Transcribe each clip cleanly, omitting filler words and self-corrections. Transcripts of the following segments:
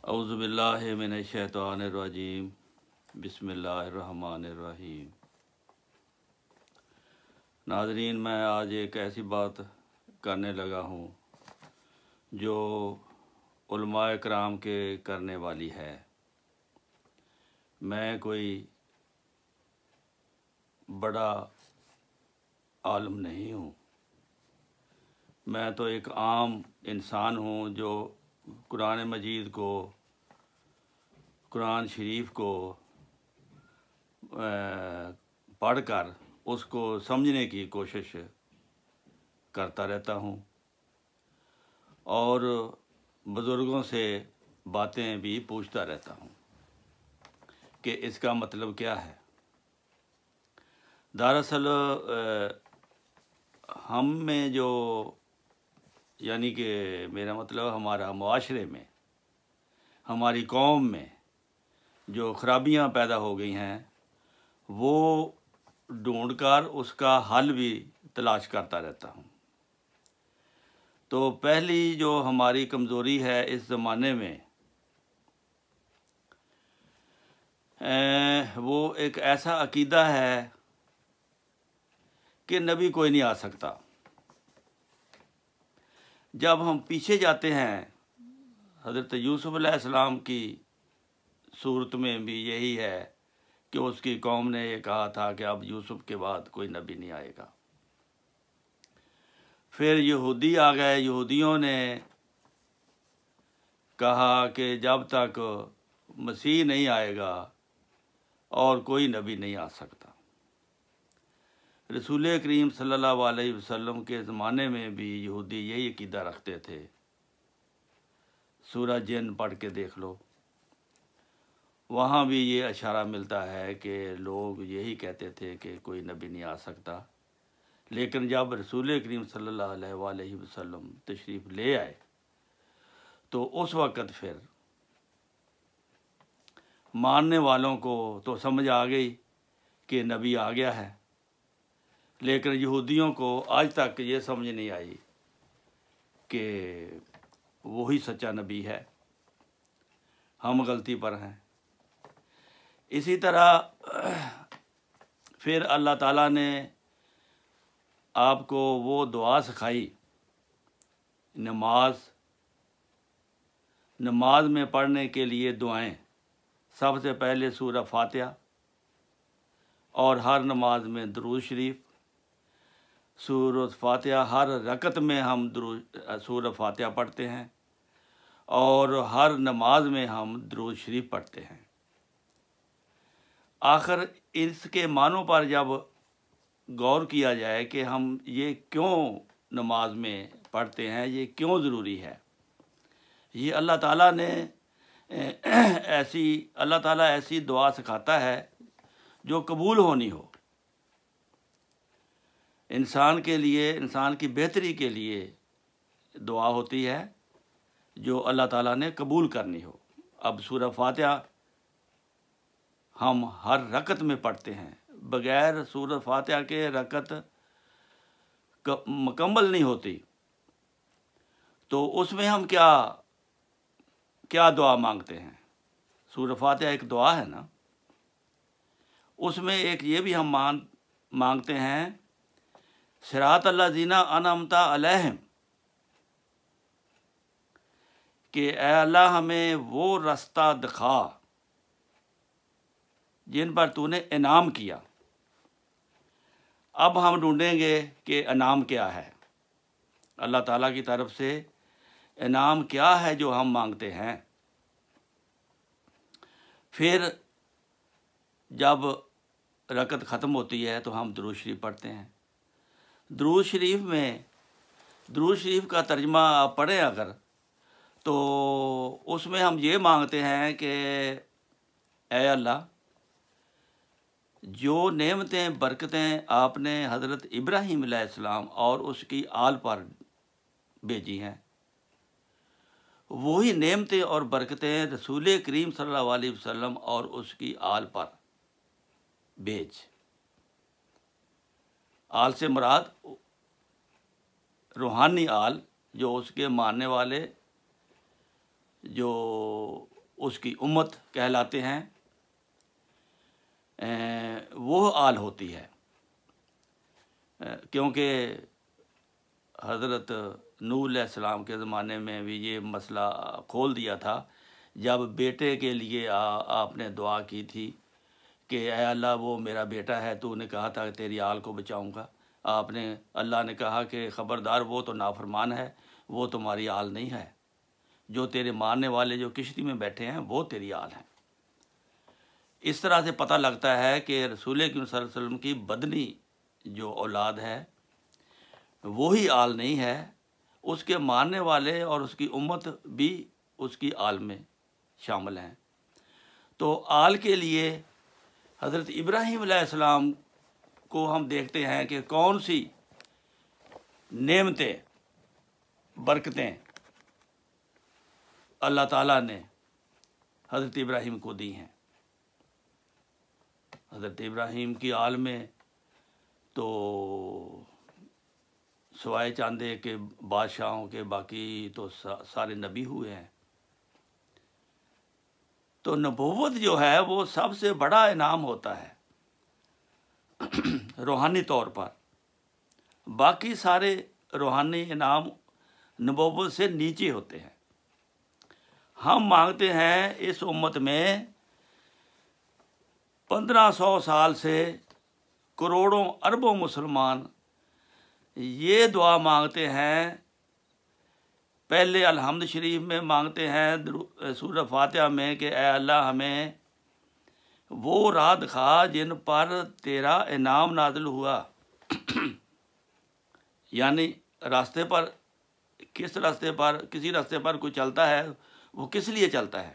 اعوذ باللہ من الشیطان الرجیم بسم اللہ الرحمن الرحیم۔ ناظرین، میں آج ایک ایسی بات کرنے لگا ہوں جو علماء کرام کے کرنے والی ہے۔ میں کوئی بڑا عالم نہیں ہوں، میں تو ایک عام انسان ہوں جو قرآن مجید کو، قرآن شریف کو پڑھ کر اس کو سمجھنے کی کوشش کرتا رہتا ہوں اور بزرگوں سے باتیں بھی پوچھتا رہتا ہوں کہ اس کا مطلب کیا ہے۔ دراصل ہم میں جو، یعنی کہ میرا مطلب ہمارا معاشرے میں، ہماری قوم میں جو خرابیاں پیدا ہو گئی ہیں وہ ڈھونڈ کر اس کا حل بھی تلاش کرتا رہتا ہوں۔ تو پہلی جو ہماری کمزوری ہے اس زمانے میں، وہ ایک ایسا عقیدہ ہے کہ نبی کوئی نہیں آ سکتا۔ جب ہم پیچھے جاتے ہیں، حضرت یوسف علیہ السلام کی صورت میں بھی یہی ہے کہ اس کی قوم نے یہ کہا تھا کہ اب یوسف کے بعد کوئی نبی نہیں آئے گا۔ پھر یہودی آ گئے، یہودیوں نے کہا کہ جب تک مسیح نہیں آئے گا اور کوئی نبی نہیں آ سکتا۔ رسول کریم صلی اللہ علیہ وسلم کے زمانے میں بھی یہودی یہی عقیدہ رکھتے تھے۔ سورہ جن پڑھ کے دیکھ لو، وہاں بھی یہ اشارہ ملتا ہے کہ لوگ یہی کہتے تھے کہ کوئی نبی نہیں آ سکتا۔ لیکن جب رسول کریم صلی اللہ علیہ وسلم تشریف لے آئے تو اس وقت پھر ماننے والوں کو تو سمجھ آ گئی کہ نبی آ گیا ہے، لیکن یہودیوں کو آج تک یہ سمجھ نہیں آئی کہ وہی سچا نبی ہے، ہم غلطی پر ہیں۔ اسی طرح پھر اللہ تعالیٰ نے آپ کو وہ دعا سکھائی، نماز میں پڑھنے کے لیے دعائیں۔ سب سے پہلے سورہ فاتحہ، اور ہر نماز میں درود شریف۔ سورہ فاتحہ ہر رکعت میں ہم سورہ فاتحہ پڑھتے ہیں، اور ہر نماز میں ہم درود شریف پڑھتے ہیں۔ آخر اس کے معنوں پر جب غور کیا جائے کہ ہم یہ کیوں نماز میں پڑھتے ہیں، یہ کیوں ضروری ہے، یہ اللہ تعالیٰ نے ایسی دعا سکھاتا ہے جو قبول ہونی ہو، انسان کے لیے، انسان کی بہتری کے لیے دعا ہوتی ہے جو اللہ تعالیٰ نے قبول کرنی ہو۔ اب سورہ فاتحہ ہم ہر رکعت میں پڑھتے ہیں، بغیر سورہ فاتحہ کے رکعت مکمل نہیں ہوتی۔ تو اس میں ہم کیا دعا مانگتے ہیں؟ سورہ فاتحہ ایک دعا ہے نا، اس میں ایک یہ بھی ہم مانگتے ہیں، صراط الذین انعمت علیہم، کہ اے اللہ ہمیں وہ رستہ دکھا جن پر تو نے انعام کیا۔ اب ہم ڈھونڈیں گے کہ انعام کیا ہے، اللہ تعالیٰ کی طرف سے انعام کیا ہے جو ہم مانگتے ہیں۔ پھر جب رکعت ختم ہوتی ہے تو ہم درود شریف پڑھتے ہیں۔ درود شریف کا ترجمہ آپ پڑھیں اگر، تو اس میں ہم یہ مانگتے ہیں کہ اے اللہ، جو نعمتیں، برکتیں آپ نے حضرت ابراہیم علیہ السلام اور اس کی آل پر بھیجی ہیں، وہی نعمتیں اور برکتیں رسول کریم صلی اللہ علیہ وسلم اور اس کی آل پر بھیج۔ آل سے مراد روحانی آل، جو اس کے ماننے والے جو اس کی امت کہلاتے ہیں، وہ آل ہوتی ہے، کیونکہ حضرت نوح علیہ السلام کے زمانے میں بھی یہ مسئلہ کھول دیا تھا، جب بیٹے کے لیے آپ نے دعا کی تھی کہ اے اللہ وہ میرا بیٹا ہے، تو نے کہا تھا کہ تیری آل کو بچاؤں گا، اللہ نے کہا کہ خبردار وہ تو نافرمان ہے، وہ تمہاری آل نہیں ہے، جو تیرے مارنے والے جو کشتی میں بیٹھے ہیں وہ تیری آل ہیں۔ اس طرح سے پتہ لگتا ہے کہ رسول اکرم صلی اللہ علیہ وسلم کی بدنی جو اولاد ہے وہی آل نہیں ہے، اس کے ماننے والے اور اس کی امت بھی اس کی آل میں شامل ہیں۔ تو آل کے لیے حضرت ابراہیم علیہ السلام کو ہم دیکھتے ہیں کہ کون سی نعمتیں، برکتیں اللہ تعالیٰ نے حضرت ابراہیم کو دی ہیں۔ حضرت ابراہیم کی آل میں تو سوائے چاندے کے بادشاہوں کے باقی تو سارے نبی ہوئے ہیں۔ تو نبوت جو ہے وہ سب سے بڑا انعام ہوتا ہے روحانی طور پر، باقی سارے روحانی انعام نبوت سے نیچے ہوتے ہیں۔ ہم مانگتے ہیں اس امت میں 1500 سال سے کروڑوں اربوں مسلمان یہ دعا مانگتے ہیں، پہلے الحمد شریف میں مانگتے ہیں، سورہ فاتحہ میں، کہ اے اللہ ہمیں وہ راہ دکھا جن پر تیرا انعام نازل ہوا، یعنی راستے پر، کس راستے پر، کسی راستے پر کوئی چلتا ہے وہ کس لیے چلتا ہے؟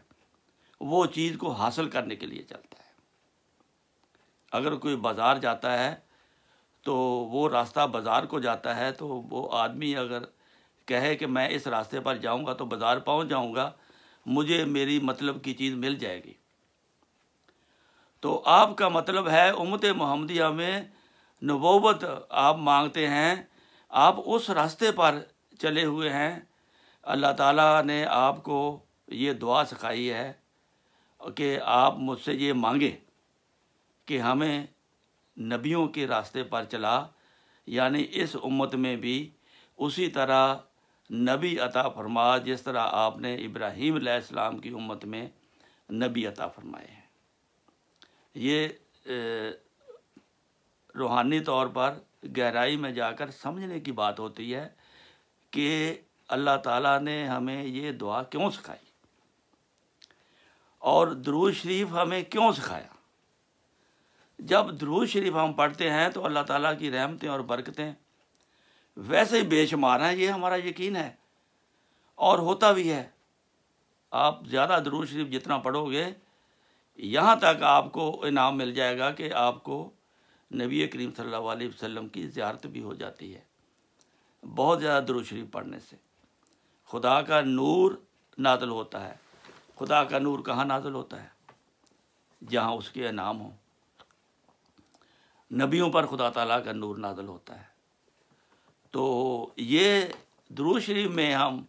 وہ چیز کو حاصل کرنے کے لیے چلتا ہے۔ اگر کوئی بازار جاتا ہے تو وہ راستہ بازار کو جاتا ہے، تو وہ آدمی اگر کہے کہ میں اس راستے پر جاؤں گا تو بازار پہنچ جاؤں گا، مجھے میری مطلب کی چیز مل جائے گی۔ تو آپ کا مطلب ہے امت محمدیہ میں نبوت آپ مانگتے ہیں، آپ اس راستے پر چلے ہوئے ہیں۔ اللہ تعالیٰ نے آپ کو یہ دعا سکھائی ہے کہ آپ مجھ سے یہ مانگیں کہ ہمیں نبیوں کے راستے پر چلا، یعنی اس امت میں بھی اسی طرح نبی عطا فرما جس طرح آپ نے ابراہیم علیہ السلام کی امت میں نبی عطا فرمائے ہیں۔ یہ روحانی طور پر گہرائی میں جا کر سمجھنے کی بات ہوتی ہے کہ اللہ تعالیٰ نے ہمیں یہ دعا کیوں سکھائی اور درود شریف ہمیں کیوں سکھایا۔ جب درود شریف ہم پڑھتے ہیں تو اللہ تعالیٰ کی رحمتیں اور برکتیں ویسے ہی بے شمار ہیں، یہ ہمارا یقین ہے اور ہوتا بھی ہے۔ آپ زیادہ درود شریف جتنا پڑھو گے، یہاں تک آپ کو انعام مل جائے گا کہ آپ کو نبی کریم صلی اللہ علیہ وسلم کی زیارت بھی ہو جاتی ہے۔ بہت زیادہ درود شریف پڑھنے سے خدا کا نور نازل ہوتا ہے۔ خدا کا نور کہاں نازل ہوتا ہے؟ جہاں اس کے انعام ہوں۔ نبیوں پر خدا تعالیٰ کا نور نازل ہوتا ہے۔ تو یہ درود شریف میں ہم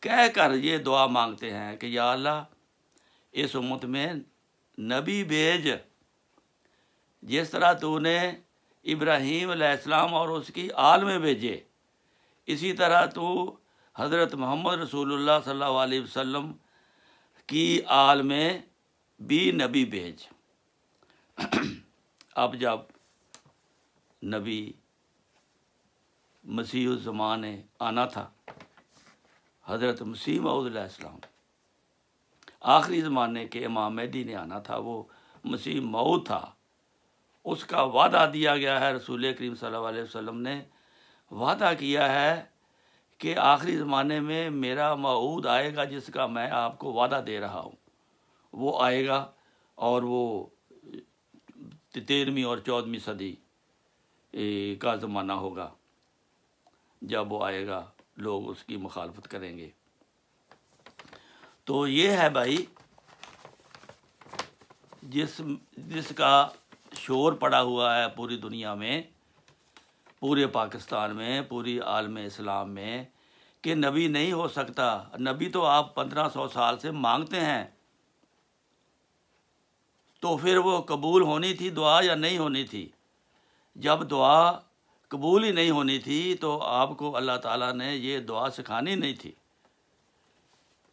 کہہ کر یہ دعا مانگتے ہیں کہ یا اللہ اس امت میں نبی بھیج، جس طرح تو نے ابراہیم علیہ السلام اور اس کی آل میں بھیجے، اسی طرح تو حضرت محمد رسول اللہ صلی اللہ علیہ وسلم کی آل میں بھی نبی بھیج۔ اب جب نبی مسیح الزمان آنا تھا، حضرت مسیح موعود علیہ السلام آخری زمانے کے امام مہدی نے آنا تھا، وہ مسیح موعود تھا، اس کا وعدہ دیا گیا ہے۔ رسول کریم صلی اللہ علیہ وسلم نے وعدہ کیا ہے کہ آخری زمانے میں میرا موعود آئے گا جس کا میں آپ کو وعدہ دے رہا ہوں، وہ آئے گا، اور وہ 13ویں اور 14ویں صدی کا زمانہ ہوگا۔ جب وہ آئے گا لوگ اس کی مخالفت کریں گے۔ تو یہ ہے بھائی جس کا شور پڑا ہوا ہے پوری دنیا میں، پورے پاکستان میں، پوری عالم اسلام میں، کہ نبی نہیں ہو سکتا، نبی تو آپ 1500 سال سے مانگتے ہیں، تو پھر وہ قبول ہونی تھی دعا یا نہیں ہونی تھی؟ جب دعا قبول ہی نہیں ہونی تھی تو آپ کو اللہ تعالیٰ نے یہ دعا سکھانی نہیں تھی،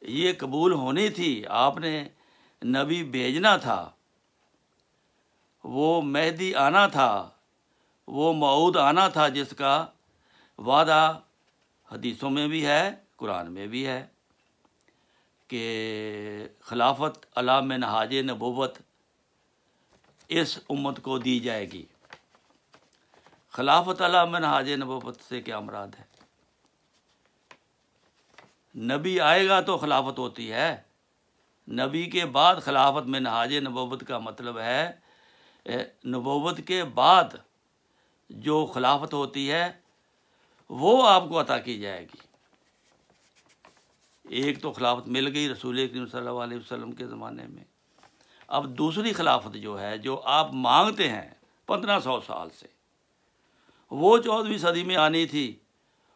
یہ قبول ہونی تھی۔ آپ نے نبی بھیجنا تھا، وہ مہدی آنا تھا، وہ موعود آنا تھا، جس کا وعدہ حدیثوں میں بھی ہے، قرآن میں بھی ہے کہ خلافت علی منہاج نبوت اس امت کو دی جائے گی۔ خلافت علی منہاج نبوت سے کیا مراد ہے؟ نبی آئے گا تو خلافت ہوتی ہے، نبی کے بعد خلافت منہاج نبوت کا مطلب ہے نبوت کے بعد جو خلافت ہوتی ہے وہ آپ کو عطا کی جائے گی۔ ایک تو خلافت مل گئی رسول کریم صلی اللہ علیہ وسلم کے زمانے میں، اب دوسری خلافت جو ہے، جو آپ مانگتے ہیں 1500 سال سے، وہ 14ویں صدی میں آنی تھی۔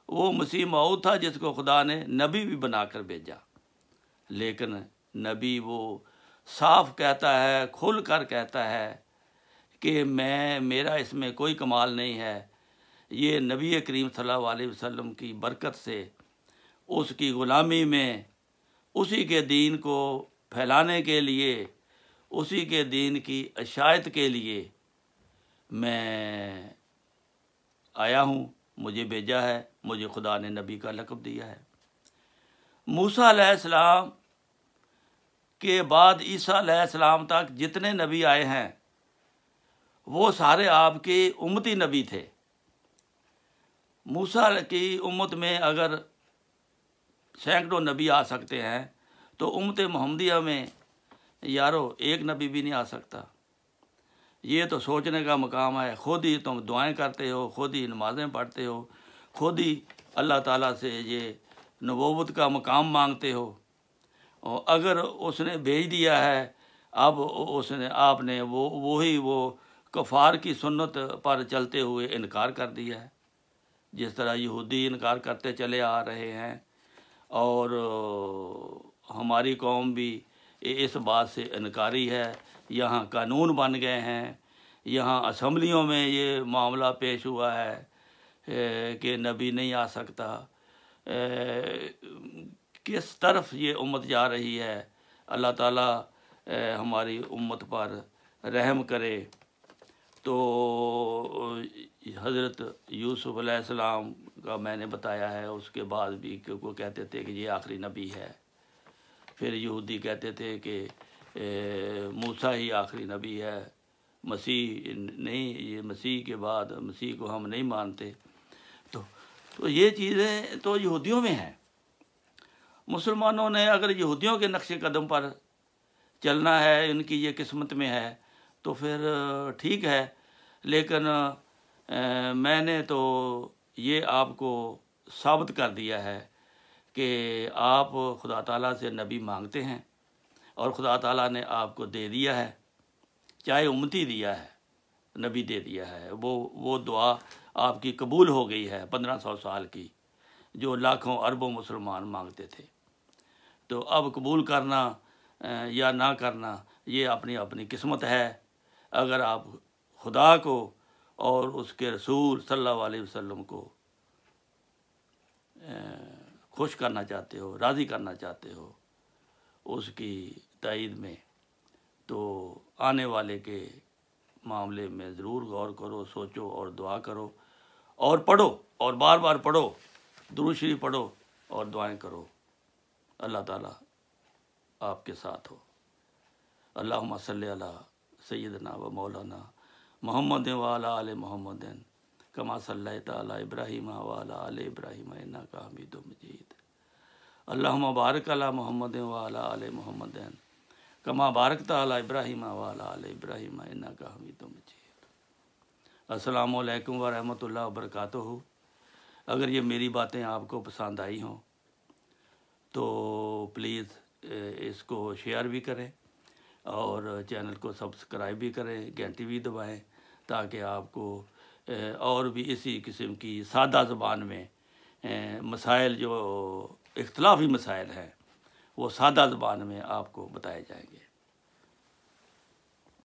وہ مسیح موعود تھا جس کو خدا نے نبی بھی بنا کر بھیجا، لیکن نبی وہ صاف کہتا ہے، کھل کر کہتا ہے کہ میرا اس میں کوئی کمال نہیں ہے، یہ نبی کریم صلی اللہ علیہ وسلم کی برکت سے، اس کی غلامی میں، اسی کے دین کو پھیلانے کے لیے، اسی کے دین کی اشاعت کے لیے میں آیا ہوں، مجھے بھیجا ہے، مجھے خدا نے نبی کا لقب دیا ہے۔ موسیٰ علیہ السلام کے بعد عیسیٰ علیہ السلام تک جتنے نبی آئے ہیں وہ سارے آپ کے امتی نبی تھے۔ موسیٰ کی امت میں اگر سینکڑوں نبی آ سکتے ہیں تو امت محمدیہ میں یارو ایک نبی بھی نہیں آ سکتا۔ یہ تو سوچنے کا مقام ہے۔ خود ہی تم دعائیں کرتے ہو، خود ہی نمازیں پڑھتے ہو، خود ہی اللہ تعالیٰ سے یہ نبوت کا مقام مانگتے ہو، اور اگر اس نے بھیج دیا ہے، اب آپ نے وہ کفار کی سنت پر چلتے ہوئے انکار کر دیا ہے، جس طرح یہودی انکار کرتے چلے آ رہے ہیں، اور ہماری قوم بھی اس بات سے انکاری ہے۔ یہاں قانون بن گئے ہیں، یہاں اسمبلیوں میں یہ معاملہ پیش ہوا ہے کہ نبی نہیں آ سکتا۔ کس طرف یہ امت جا رہی ہے؟ اللہ تعالیٰ ہماری امت پر رحم کرے۔ تو حضرت یوسف علیہ السلام کا میں نے بتایا ہے، اس کے بعد بھی کہ وہ کہتے تھے کہ یہ آخری نبی ہے، پھر یہودی کہتے تھے کہ موسیٰ ہی آخری نبی ہے، مسیح نہیں، یہ مسیح کے بعد مسیح کو ہم نہیں مانتے۔ تو یہ چیزیں تو یہودیوں میں ہیں۔ مسلمانوں نے اگر یہودیوں کے نقش قدم پر چلنا ہے، ان کی یہ قسمت میں ہے، تو پھر ٹھیک ہے، لیکن میں نے تو یہ آپ کو ثابت کر دیا ہے کہ آپ خدا تعالیٰ سے نبی مانگتے ہیں اور خدا تعالیٰ نے آپ کو دے دیا ہے، چاہے امتی دیا ہے، نبی دے دیا ہے، وہ دعا آپ کی قبول ہو گئی ہے 1500 سال کی، جو لاکھوں اربوں مسلمان مانگتے تھے۔ تو اب قبول کرنا یا نہ کرنا یہ اپنی اپنی قسمت ہے۔ اگر آپ خدا کو اور اس کے رسول صلی اللہ علیہ وسلم کو خوش کرنا چاہتے ہو، راضی کرنا چاہتے ہو اس کی تائید میں، تو آنے والے کے معاملے میں ضرور غور کرو، سوچو اور دعا کرو، اور پڑھو، اور بار بار پڑھو، درود شریف پڑھو اور دعائیں کرو۔ اللہ تعالیٰ آپ کے ساتھ ہو۔ اللہم صلی علی سیدنا و مولانا محمد وعلی آل محمد کما صلیت علی ابراہیم وعلی آل ابراہیم انک حمید مجید۔ اللہم بارک علی محمد وعلی آل محمد کما بارکت علی ابراہیم وعلی آل ابراہیم انک حمید مجید۔ السلام علیکم ورحمۃ اللہ وبرکاتہ۔ اگر یہ میری باتیں آپ کو پسند آئی ہوں تو پلیز اس کو شیئر بھی کریں اور چینل کو سبسکرائب بھی کریں، گھنٹی بھی دبائیں، تاکہ آپ کو اور بھی اسی قسم کی سادہ زبان میں مسائل جو اختلافی مسائل ہیں وہ سادہ زبان میں آپ کو بتائے جائیں گے۔